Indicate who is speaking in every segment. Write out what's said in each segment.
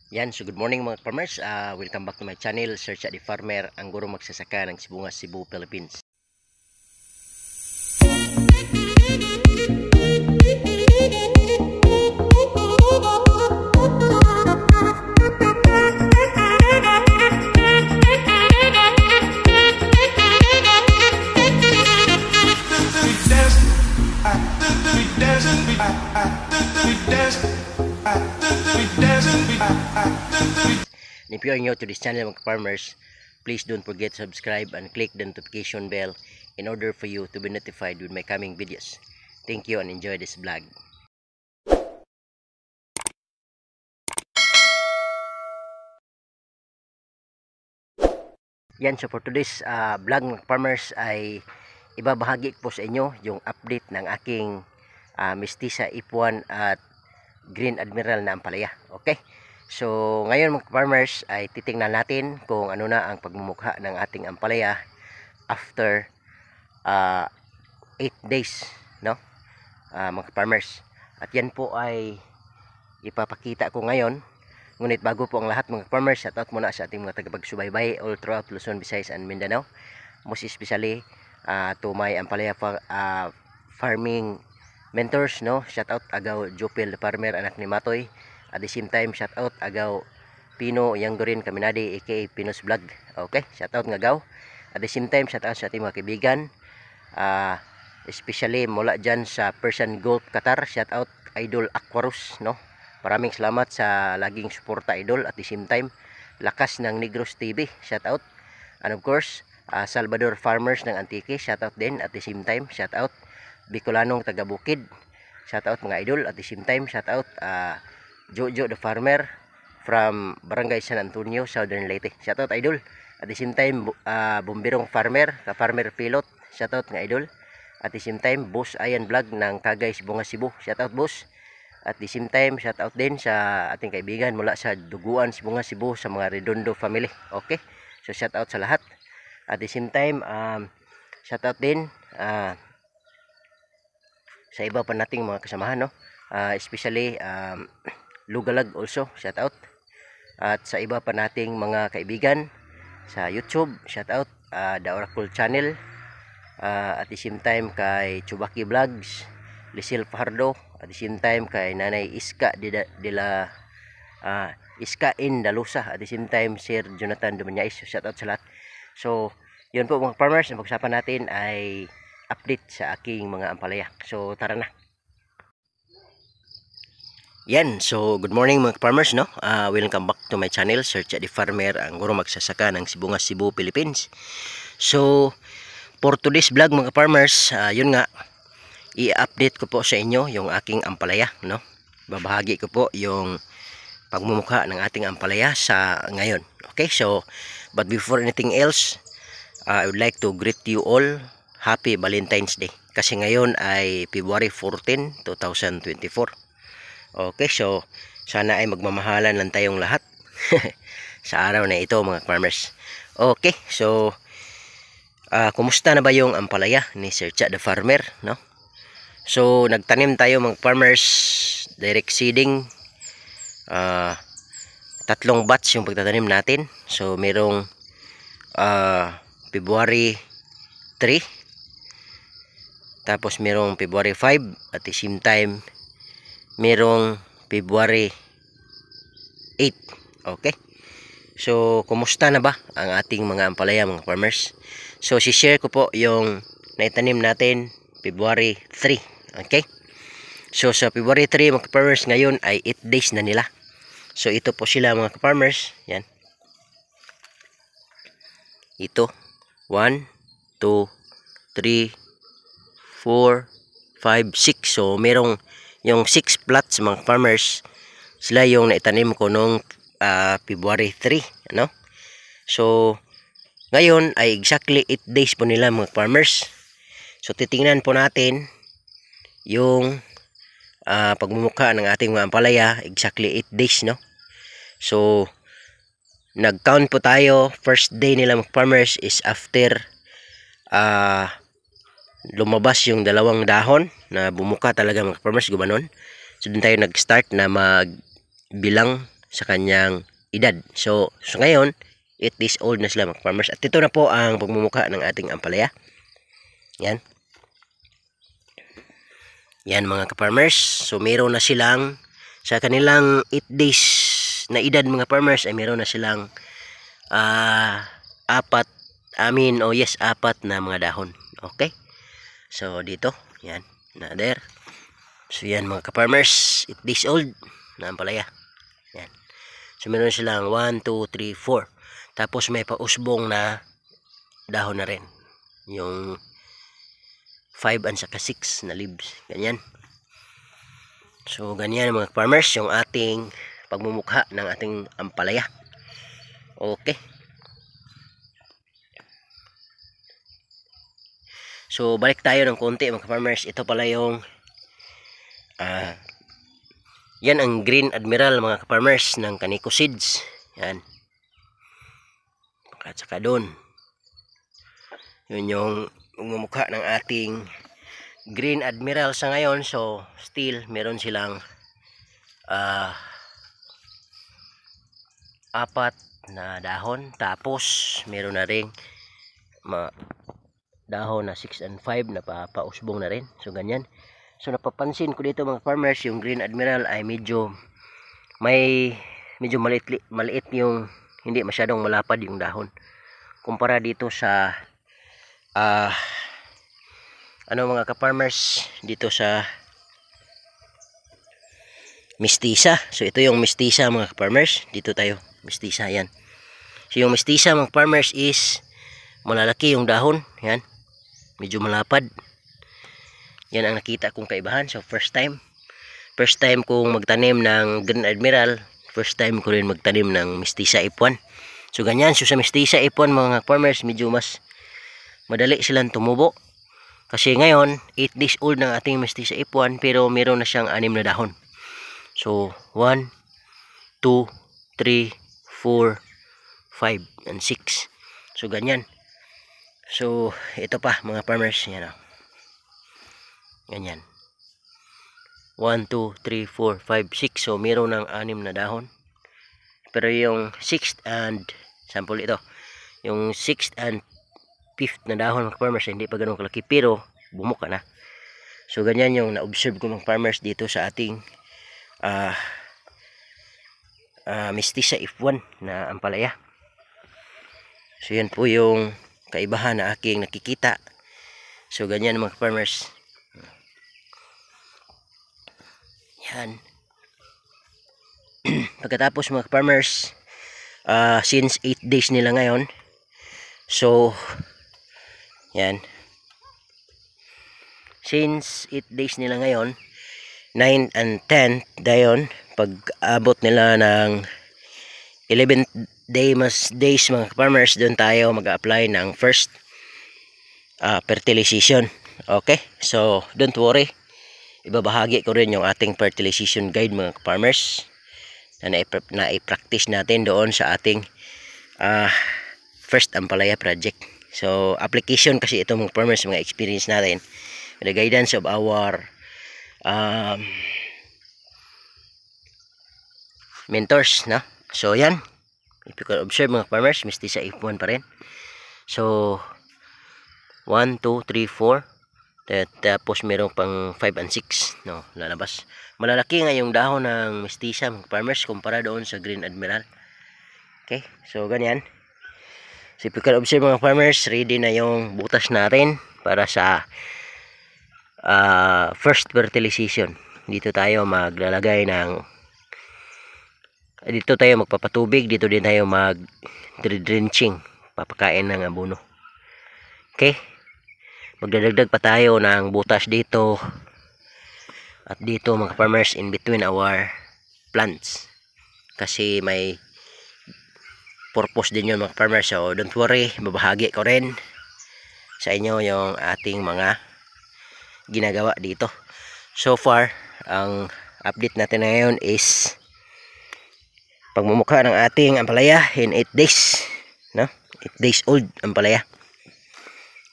Speaker 1: Yan, so good morning mga farmers. Welcome back to my channel, Search at the Farmer, ang guro magsasaka ng Sibungas, Cebu, Philippines. And if you are new to this channel mga farmers, please don't forget to subscribe and click the notification bell in order for you to be notified with my coming videos. Thank you and enjoy this vlog. Yan, so for today's vlog mga farmers ay ibabahagi ko po sa inyo yung update ng aking Mestiza F1 at Green Admiral na ampalaya. Okay? So ngayon mga farmers ay titingnan natin kung ano na ang pagmumukha ng ating ampalaya after 8 days, no? Mga farmers. At yan po ay ipapakita ko ngayon. Ngunit bago po ang lahat mga farmers, shout out muna sa ating mga tagapagsubaybay all throughout Luzon, Visayas and Mindanao. Most especially to my ampalaya farming mentors, no? Shout out agaw Jopel Farmer, anak ni Matoy. At the same time, shout out agaw Pino Yanggorin Kaminadi aka Pinos Vlog. Okay, shout out nga gaw. At the same time, shout out sa ating mga kaibigan, especially mula dyan sa Persian Gulf, Qatar. Shout out Idol Aquarus, no? Maraming salamat sa laging suporta Idol. At the same time, lakas ng Negros TV, shout out. And of course, Salvador Farmers ng Antique, shout out din. At the same time, shout out Bicolanong taga Bukid, shout out mga Idol. At the same time, shout out Jojo the Farmer from Barangay San Antonio, Southern Leyte, shout out Idol. At the same time, Bumbirong Farmer, ka-farmer pilot, shout out nga Idol. At the same time, Boss Ayan Vlog ng Kagay, Sibungas, Cebu, shout out Boss. At the same time, shout out din sa ating kaibigan mula sa Duguan, Sibungas, Cebu, sa mga Redondo family. Okay, so shout out sa lahat. At the same time, shout out din sa iba pa nating mga kasamahan, no? Especially Lugalag also, shout out. At sa iba pa nating mga kaibigan sa YouTube, shout out The Oracle Channel. At the same time kay Chubaki Vlogs, Lisil Fajardo. At the same time kay Nanay Iska Iska in Dalusa. At the same time Sir Jonathan Dumanyais, shout out sa lahat. So yun po mga farmers, ang pag-usapan natin ay update sa aking mga ampalaya. So tara na. Yan, so good morning mga farmers, no? Welcome back to my channel, Search at the Farmer, ang guro magsasaka ng Sibungas, Cebu, Philippines. So for today's vlog mga farmers, yun nga, i-update ko po sa inyo yung aking ampalaya, no? Babahagi ko po yung pagmumukha ng ating ampalaya sa ngayon. Okay, so but before anything else, I would like to greet you all Happy Valentine's Day. Kasi ngayon ay February 14, 2024. Okay, so sana ay magmamahalan lang tayong lahat sa araw na ito mga farmers. Okay, so kumusta na ba yung ampalaya ni Sir Cha the Farmer, no? So nagtanim tayo mga farmers, direct seeding, tatlong batch yung pagtatanim natin. So merong February 3, tapos merong February 5, at the same time merong February 8. Okay, so kumusta na ba ang ating mga ampalaya mga farmers? So si-share ko po yung naitanim natin February 3. Okay, so sa February 3 mga farmers, ngayon ay 8 days na nila. So ito po sila mga farmers. Yan, ito 1, 2, 3, 4, 5, 6. So merong yung 6 plots mga farmers, sila yung naitanim ko nung February 3, no? So ngayon ay exactly 8 days po nila mga farmers. So titingnan po natin yung pagmumukha ng ating mga ampalaya exactly 8 days, no? So nag-count po tayo. First day nila mga farmers is after lumabas yung dalawang dahon na bumuka talaga mga farmers, gumanon. So dun tayo nag-start na magbilang sa kanyang edad. So ngayon 8 days old na sila mga farmers. At ito na po ang pagmumukha ng ating ampalaya. Yan. Yan mga ka-farmers. So meron na silang sa kanilang 8 days na edad mga farmers ay meron na silang apat na mga dahon. Okay? So dito, yan, another. So yan mga ka-farmers, 8 days old na ampalaya. Yan. So meron silang 1, 2, 3, 4. Tapos may pausbong na dahon na rin. Yung 5 and saka 6 na leaves. Ganyan. So ganyan mga farmers yung ating pagmumukha ng ating ampalaya. Okay. So balik tayo ng konti mga farmers. Ito pala yung yan ang Green Admiral mga farmers ng Kaniko Seeds. Yan. At saka doon. Yun yung pagmumukha ng ating Green Admiral sa ngayon. So still meron silang apat na dahon. Tapos meron na ring dahon na 6 and 5 na pausbong na rin. So ganyan. So napapansin ko dito mga farmers yung Green Admiral ay medyo maliit yung hindi masyadong malapad yung dahon kumpara dito sa mga ka-farmers dito sa Mestiza. So ito yung Mestiza mga ka-farmers. Dito tayo, Mestiza yan. So yung Mestiza mga farmers is malalaki yung dahon. Yan. Medyo malapad. Yan ang nakita kong kaibahan. So first time kong magtanim ng Green Admiral. First time ko rin magtanim ng Mestiza F1. So ganyan. So sa Mestiza F1 mga farmers, medyo mas madali silang tumubo. Kasi ngayon 8 days old ng ating Mestiza F1 pero meron na siyang 6 na dahon. So 1, 2, 3, 4, 5 and 6. So ganyan. So ito pa mga farmers, yan o. Ganyan. 1, 2, 3, 4, 5, 6. So meron ng 6 na dahon. Pero yung 6th and sample ito. Yung 6th and 5th na dahon mga farmers hindi pa ganun kalaki pero bumuka na. So ganyan yung na-observe ko mga farmers dito sa ating Mestiza F1 na ampalaya. So yan po yung kaibahan na aking nakikita. So ganyan mga farmers. Yan. Pagkatapos mga farmers, since 8 days nila ngayon. So yan. Since 8 days nila ngayon, 9 and 10 dayon, pag abot nila ng 11th days mga farmers, doon tayo mag-apply ng first fertilization. Okay, so don't worry, ibabahagi ko rin yung ating fertilization guide mga farmers na i-practice natin doon sa ating first ampalaya project. So application kasi ito mga farmers, mga experience natin with the guidance of our mentors, no? So yan, if you can observe mga farmers, Mestiza F1 pa rin. So 1, 2, 3, 4. Tapos meron pang 5 and 6, no, lalabas. Malalaki nga yung dahon ng Mestiza mga farmers kumpara doon sa Green Admiral. Okay, so ganyan. So if you can observe mga farmers, ready na yung butas natin para sa first fertilization. Dito tayo maglalagay ng dito tayo magpapatubig, dito din tayo mag-drenching, papakain ng abono. Okay, magdadagdag pa tayo ng butas dito at dito mga farmers in between our plants kasi may purpose din yun mga farmers. So don't worry, babahagi ko rin sa inyo yung ating mga ginagawa dito. So far ang update natin ngayon is pagmumukha ng ating ampalaya in 8 days, no? 8 days old ampalaya.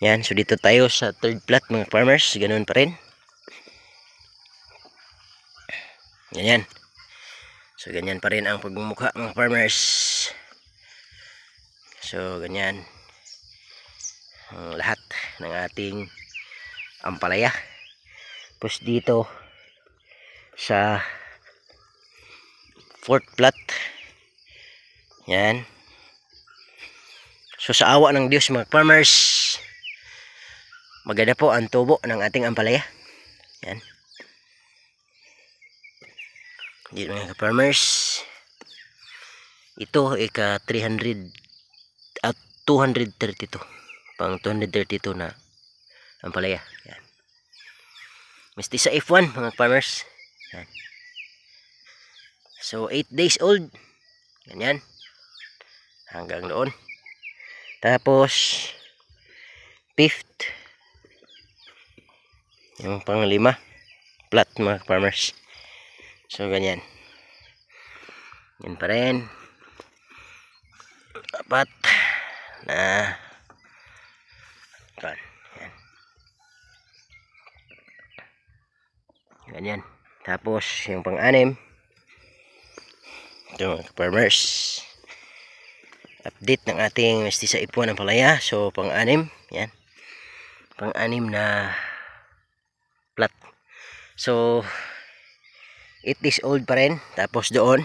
Speaker 1: Yan, so dito tayo sa third plot mga farmers, ganoon pa rin. Yan. So ganyan pa rin ang pagmumukha mga farmers. So ganyan ang lahat ng ating ampalaya. Tapos dito sa fourth plot, yan. So sa awa ng Diyos mga farmers, maganda po ang tubo ng ating ampalaya. Yan. Dito mga farmers, ito ika 300 at 232, pang 232 na ampalaya. Yan. Mestiza F1 mga farmers. Yan. So 8 days old. Ganyan. Hanggang doon. Tapos fifth, yung pang-5 plat mga farmers. So ganyan. Yan pa rin. Apat na yan. Ganyan. Tapos yung pang-6, ito mga farmers, update ng ating mestiza F1 ng palaya. So pang-6, yan, pang-6 na plat. So 8 days old pa rin. Tapos doon,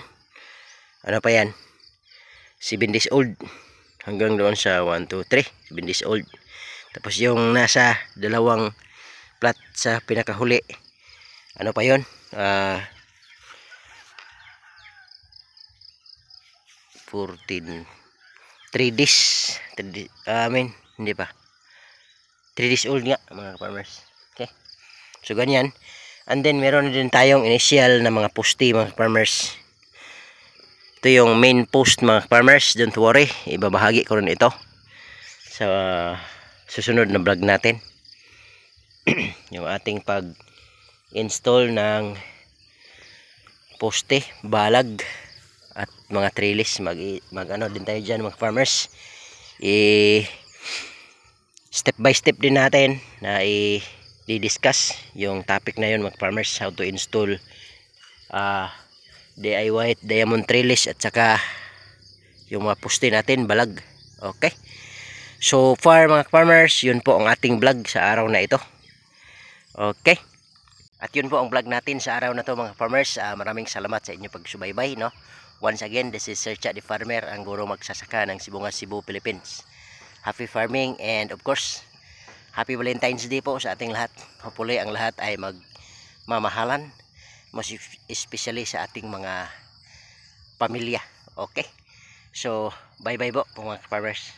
Speaker 1: ano pa yan, 7 days old hanggang doon sa 1, 2, 3, 7 days old. Tapos yung nasa dalawang plat sa pinakahuli, ano pa yun, 14, 3 days, hindi pa, 3 days old nga mga farmers. Okay, so ganyan. And then meron din tayong initial na mga posti mga farmers. Ito yung main post mga farmers, don't worry, ibabahagi ko rin ito sa susunod na vlog natin. Yung ating pag install ng poste, balag at mga trellis. Mag ano din tayo dyan mga farmers, step by step din natin na i-discuss yung topic na yun mga farmers, how to install DIY diamond trellis at saka yung mga poste natin, balag. Okay, so far mga farmers, yun po ang ating vlog sa araw na ito. Okay, at yun po ang vlog natin sa araw na to mga farmers. Maraming salamat sa inyo pagsubaybay, no? Once again, this is Sir Cha the Farmer, ang guro magsasaka ng Sibungas, Cebu, Philippines. Happy farming, and of course, happy Valentine's Day po sa ating lahat. Hopefully ang lahat ay magmamahalan, most especially sa ating mga pamilya. Okay, so bye bye po mga farmers.